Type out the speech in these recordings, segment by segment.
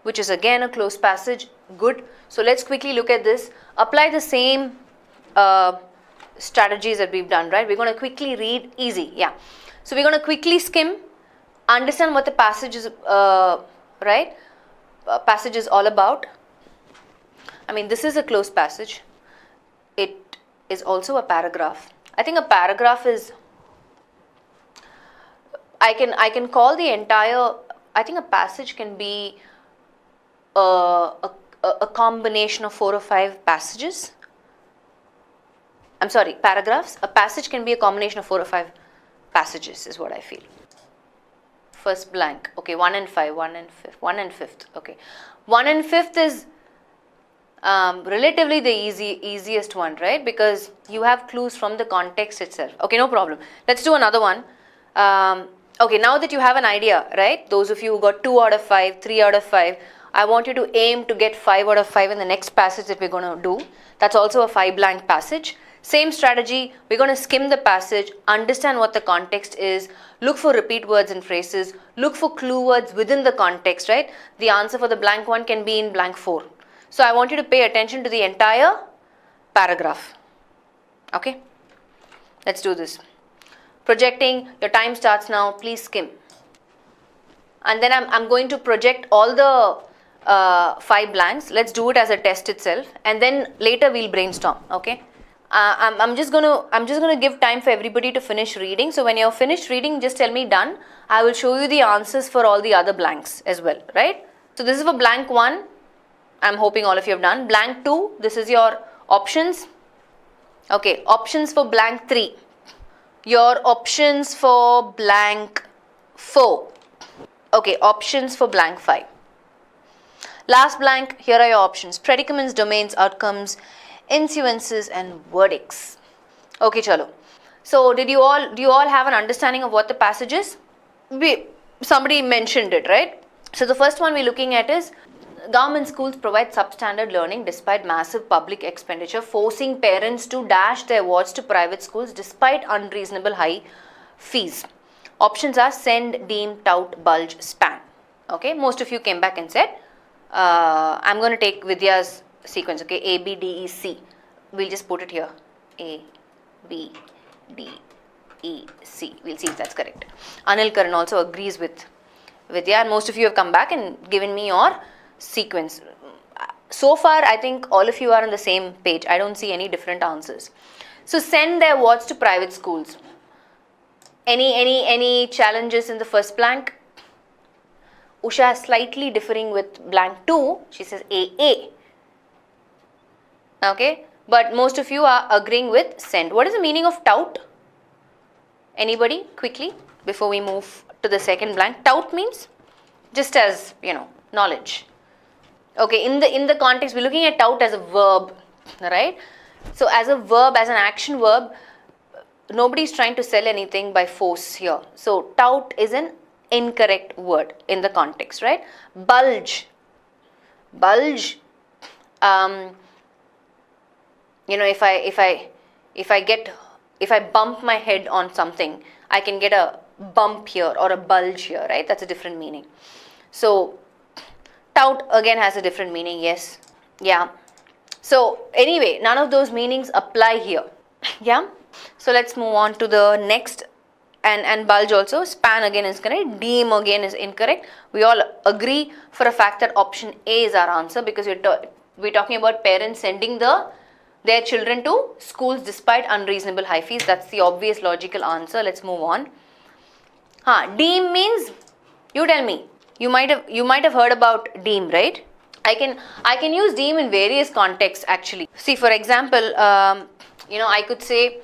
which is again a closed passage. Good. So let's quickly look at this. Apply the same strategies that we've done, right? We're going to quickly read, easy, yeah. So we're going to quickly skim, understand what the passage is, right? Passage is all about. I mean, this is a closed passage. It is also a paragraph. I think a paragraph is, I can call the entire, I think a passage can be a combination of 4 or 5 passages. I'm sorry, paragraphs. A passage can be a combination of 4 or 5 passages is what I feel. First blank. Okay, 1 and 5, 1 and 5th, 1 and 5th. Okay, 1 and 5th is relatively the easiest one, right? Because you have clues from the context itself. Okay, no problem. Let's do another one. Okay, now that you have an idea, right? Those of you who got 2 out of 5, 3 out of 5, I want you to aim to get 5 out of 5 in the next passage that we're going to do. That's also a 5 blank passage. Same strategy, we're going to skim the passage, understand what the context is, look for repeat words and phrases, look for clue words within the context, right? The answer for the blank one can be in blank 4. So I want you to pay attention to the entire paragraph. Okay? Let's do this. Projecting, your time starts now, please skim. And then I'm going to project all the 5 blanks. Let's do it as a test itself, and then later we'll brainstorm. Okay? I'm just gonna give time for everybody to finish reading. So when you're finished reading, just tell me done. I will show you the answers for all the other blanks as well, right? So this is for blank 1. I'm hoping all of you have done. Blank 2, this is your options. Okay, options for blank 3. Your options for blank 4. Okay, options for blank 5. Last blank, here are your options. Predicaments, domains, outcomes, insuances and verdicts. Okay, chalo. So do you all have an understanding of what the passage is? Somebody mentioned it, right? So the first one we're looking at is government schools provide substandard learning despite massive public expenditure, forcing parents to dash their wards to private schools despite unreasonable high fees. Options are send, deem, tout, bulge, span. Okay, most of you came back and said, I'm going to take Vidya's sequence, okay, A, B, D, E, C. We'll just put it here. A, B, D, E, C. We'll see if that's correct. Anil Karan also agrees with Vidya, and most of you have come back and given me your sequence. So far, I think all of you are on the same page. I don't see any different answers. So send their wards to private schools. Any challenges in the first blank? Usha is slightly differing with blank 2. She says AA. Okay, but most of you are agreeing with send. What is the meaning of tout? Anybody quickly before we move to the second blank? Tout means just as, you know, knowledge. Okay, in the context we're looking at tout as a verb, right? So as a verb, as an action verb, nobody is trying to sell anything by force here. So tout is an incorrect word in the context, right? Bulge. You know, if I bump my head on something, I can get a bump here or a bulge here, right? That's a different meaning. So tout again has a different meaning. Yes, yeah. So anyway, none of those meanings apply here. Yeah. So let's move on to the next. And bulge also. Span again is correct. Deem again is incorrect. We all agree for a fact that option A is our answer, because we're talking about parents sending their children to schools despite unreasonable high fees. That's the obvious logical answer. Let's move on. Deem means, you tell me. You might have heard about deem, right? I can use deem in various contexts actually. See, for example, you know, I could say,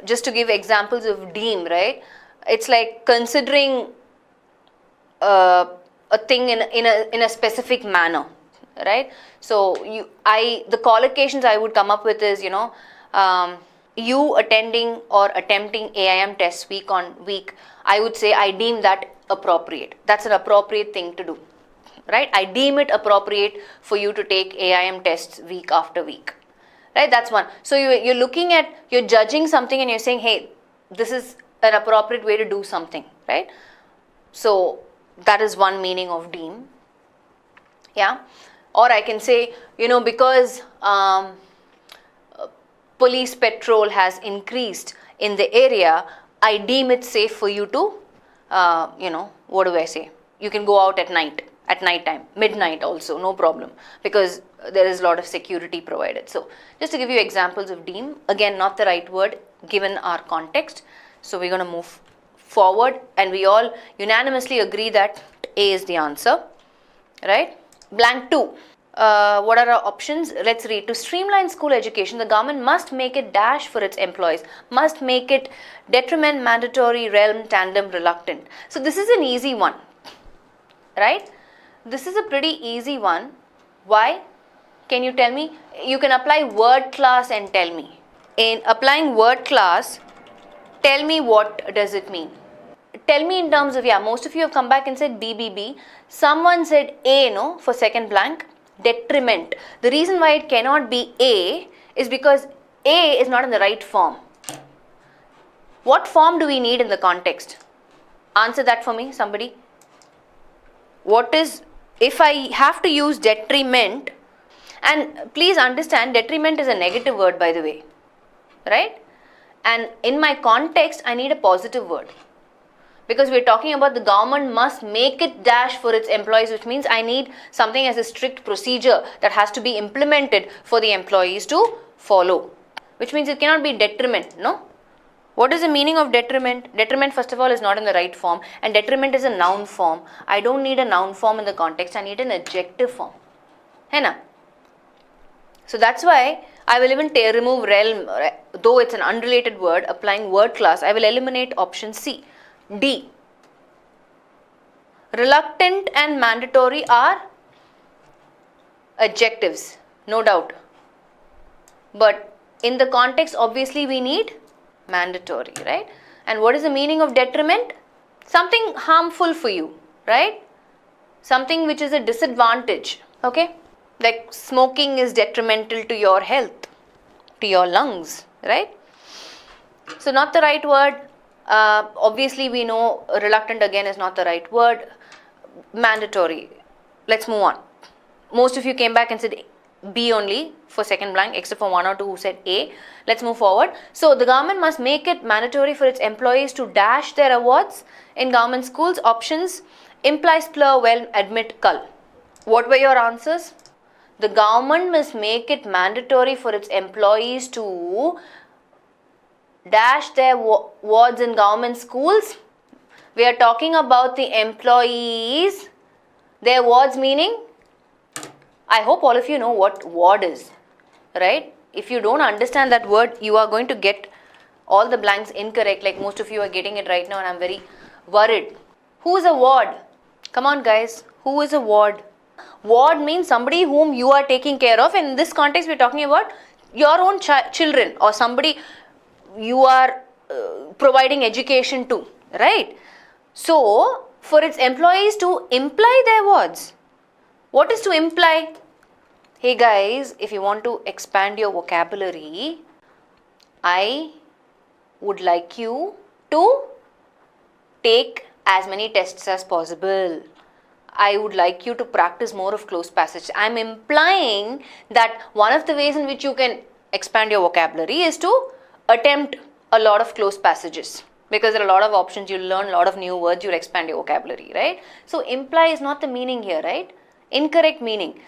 just to give examples of deem, right? It's like considering a thing in a specific manner, right? So the collocations I would come up with is, you know, you attending or attempting AIM tests week on week, I would say I deem that appropriate. That's an appropriate thing to do, right? I deem it appropriate for you to take AIM tests week after week. Right, that's one. So you're judging something and you're saying, hey, this is an appropriate way to do something, right? So that is one meaning of deem. Yeah, or I can say, because police patrol has increased in the area, I deem it safe for you to, what do I say? You can go out at night time, midnight also, no problem, because there is a lot of security provided. So just to give you examples of deem, again, not the right word given our context. So we're going to move forward, and we all unanimously agree that A is the answer, right? Blank 2. What are our options? Let's read. To streamline school education, the government must make it dash for its employees, must make it detriment, mandatory, realm, tandem, reluctant. So this is an easy one, right? This is a pretty easy one. Why? Can you tell me? You can apply word class and tell me. In applying word class, tell me what does it mean? Tell me in terms of, most of you have come back and said BBB. Someone said A, no, for second blank. Detriment. The reason why it cannot be A is because A is not in the right form. What form do we need in the context? Answer that for me, somebody. What is, if I have to use detriment, and please understand, detriment is a negative word, by the way, right? And in my context, I need a positive word. Because we're talking about the government must make it dash for its employees, which means I need something as a strict procedure that has to be implemented for the employees to follow. Which means it cannot be detriment, no? What is the meaning of detriment? Detriment, first of all, is not in the right form, and detriment is a noun form. I don't need a noun form in the context, I need an adjective form. Hai na? So that's why I will even remove realm, though it's an unrelated word, applying word class, I will eliminate option C. D. Reluctant and mandatory are adjectives, no doubt. But in the context, obviously we need mandatory, right? And what is the meaning of detriment? Something harmful for you, right? Something which is a disadvantage, okay? Like smoking is detrimental to your health, to your lungs, right? So not the right word. Obviously we know reluctant again is not the right word. Mandatory. Let's move on. Most of you came back and said B only for second blank, except for 1 or 2 who said A. Let's move forward. So the government must make it mandatory for its employees to dash their awards in government schools. Options: implies, plur, well, admit, cull. What were your answers? The government must make it mandatory for its employees to dash their awards in government schools. We are talking about the employees. Their awards meaning, I hope all of you know what ward is, right? If you don't understand that word, you are going to get all the blanks incorrect, like most of you are getting it right now, and I'm very worried. Who is a ward? Come on guys, who is a ward? Ward means somebody whom you are taking care of. In this context, we're talking about your own children or somebody you are providing education to, right? So, for its employees to imply their awards. What is to imply? Hey guys, if you want to expand your vocabulary, I would like you to take as many tests as possible. I would like you to practice more of close passage. I'm implying that one of the ways in which you can expand your vocabulary is to attempt a lot of close passages, because there are a lot of options, you'll learn a lot of new words, you'll expand your vocabulary, right? So imply is not the meaning here, right? Incorrect meaning.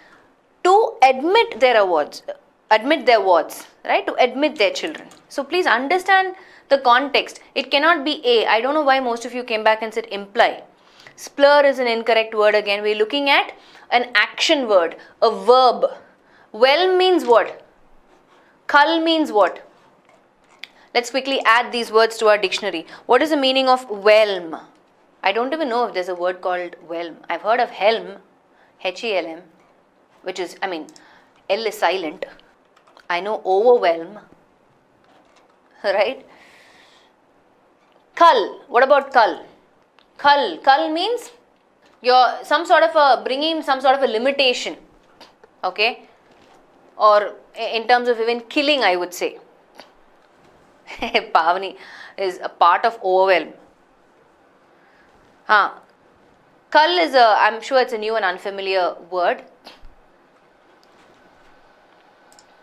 To admit their awards, right? To admit their children. So please understand the context. It cannot be A. I don't know why most of you came back and said imply. Splur is an incorrect word again. We're looking at an action word, a verb. Well means what? Cull means what? Let's quickly add these words to our dictionary. What is the meaning of whelm? I don't even know if there's a word called whelm. I've heard of helm, H-E-L-M, which is, L is silent. I know overwhelm, right? Cull. What about cull? Cull means you're bringing some sort of a limitation, okay? Or in terms of even killing, I would say. Pavani is a part of overwhelm. Cull is I'm sure it's a new and unfamiliar word.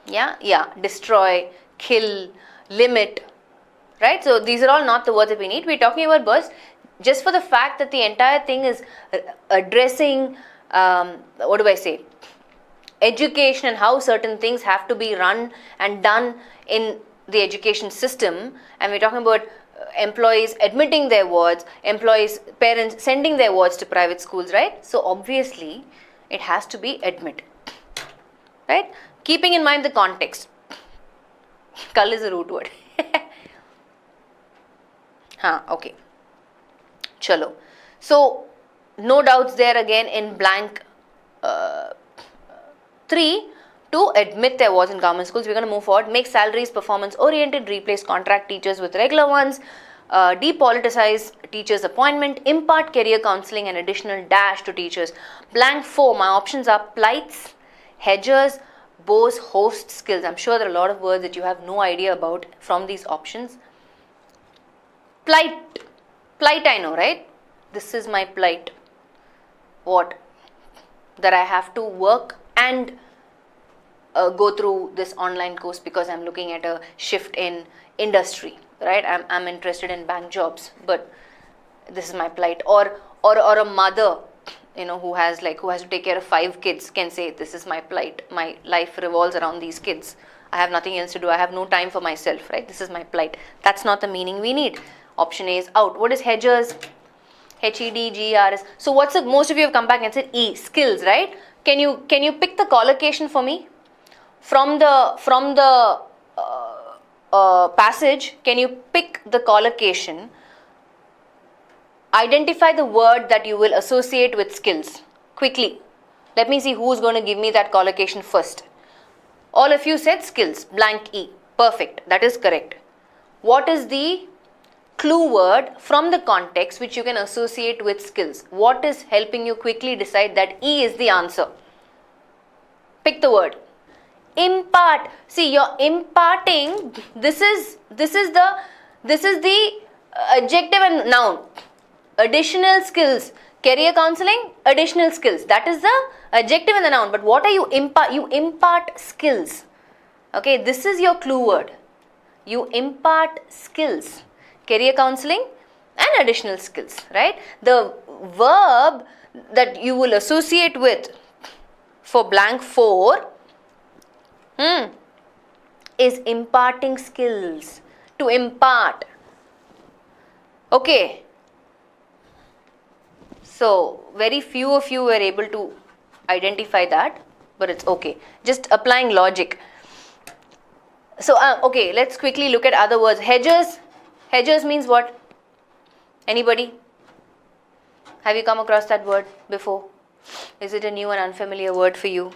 Yeah, destroy, kill, limit, right? So these are all not the words that we need. We're talking about words just for the fact that the entire thing is addressing, what do I say, education and how certain things have to be run and done in the education system. And we're talking about employees admitting their words, employees, parents sending their words to private schools, right? So obviously it has to be admit, right? Keeping in mind the context. Cull is a root word. Okay. Chalo. So no doubts there again in blank 3. To admit their words in government schools, we're going to move forward. Make salaries performance oriented, replace contract teachers with regular ones, depoliticize teachers' appointment, impart career counseling and additional dash to teachers. Blank 4, my options are plights, hedgers, bows, host skills. I'm sure there are a lot of words that you have no idea about from these options. Plight I know, right? This is my plight. What? That I have to work and go through this online course because I'm looking at a shift in industry, right? I'm interested in bank jobs, but this is my plight. Or a mother, who has to take care of 5 kids can say, this is my plight. My life revolves around these kids. I have nothing else to do. I have no time for myself, right? This is my plight. That's not the meaning we need. Option A is out. What is hedgers? HEDGERS. So what's the, most of you have come back and said E, skills, right? Can you pick the collocation for me? From the passage, can you pick the collocation? Identify the word that you will associate with skills. Quickly. Let me see who's going to give me that collocation first. All of you said skills. Blank E. Perfect. That is correct. What is the clue word from the context which you can associate with skills? What is helping you quickly decide that E is the answer? Pick the word. Impart. See, you're imparting. This is the adjective and noun. Additional skills. Career counseling, additional skills. That is the adjective and the noun. But what are you impart? You impart skills. Okay, this is your clue word. You impart skills. Career counseling and additional skills, right? The verb that you will associate with for blank 4 is imparting skills. To impart. Okay. So, very few of you were able to identify that, but it's okay. Just applying logic. So, okay, let's quickly look at other words. Hedgers. Hedgers means what? Anybody? Have you come across that word before? Is it a new and unfamiliar word for you?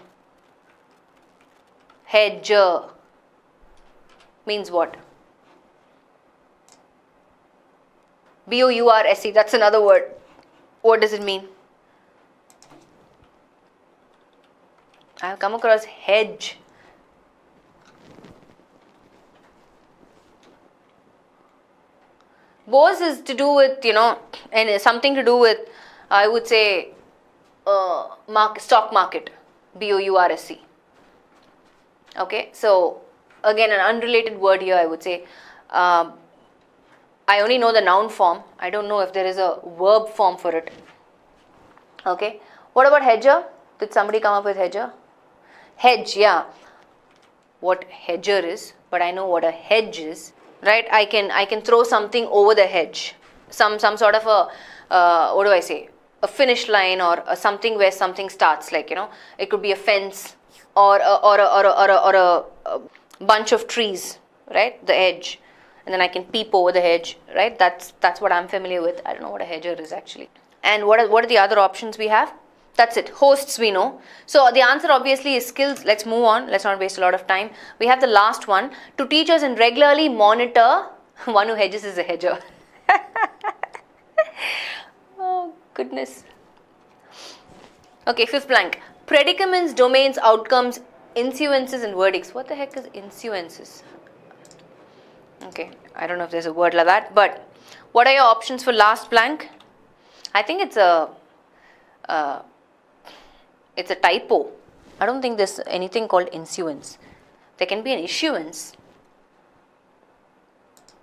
Hedger means what? B-O-U-R-S-E, that's another word. What does it mean? I have come across hedge. Bows is to do with, and something to do with, I would say, stock market. B-O-U-R-S-E. Okay, so again an unrelated word here, I would say. I only know the noun form. I don't know if there is a verb form for it. Okay, what about hedger? Did somebody come up with hedger? Hedge, yeah. What hedger is, but I know what a hedge is, right? I can throw something over the hedge. Some sort of a what do I say? A finish line or something where something starts. Like it could be a fence or a bunch of trees, right? The hedge. And then I can peep over the hedge, right? That's what I'm familiar with. I don't know what a hedger is actually. And what are the other options we have? That's it. Hosts we know. So the answer obviously is skills. Let's move on. Let's not waste a lot of time. We have the last one. To teachers and regularly monitor. One who hedges is a hedger. Oh goodness. Okay, fifth blank. Predicaments, domains, outcomes, insuances and verdicts. What the heck is insuances? Okay, I don't know if there's a word like that, but what are your options for last blank? I think it's a it's a typo. I don't think there's anything called issuance. There can be an issuance,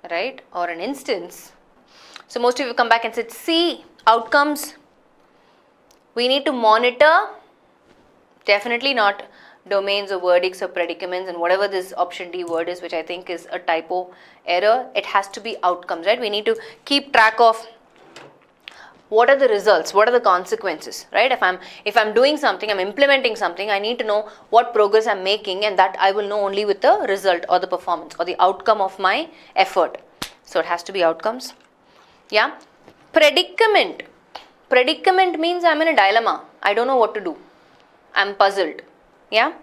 right, or an instance. So most of you come back and said, C, outcomes. We need to monitor, definitely not domains or verdicts or predicaments and whatever this option D word is, which I think is a typo error. It has to be outcomes, right? We need to keep track of what are the results, what are the consequences, right? If I'm doing something, I'm implementing something, I need to know what progress I'm making, and that I will know only with the result or the performance or the outcome of my effort. So it has to be outcomes. Yeah. Predicament. Predicament means I'm in a dilemma. I don't know what to do. I'm puzzled. Yeah.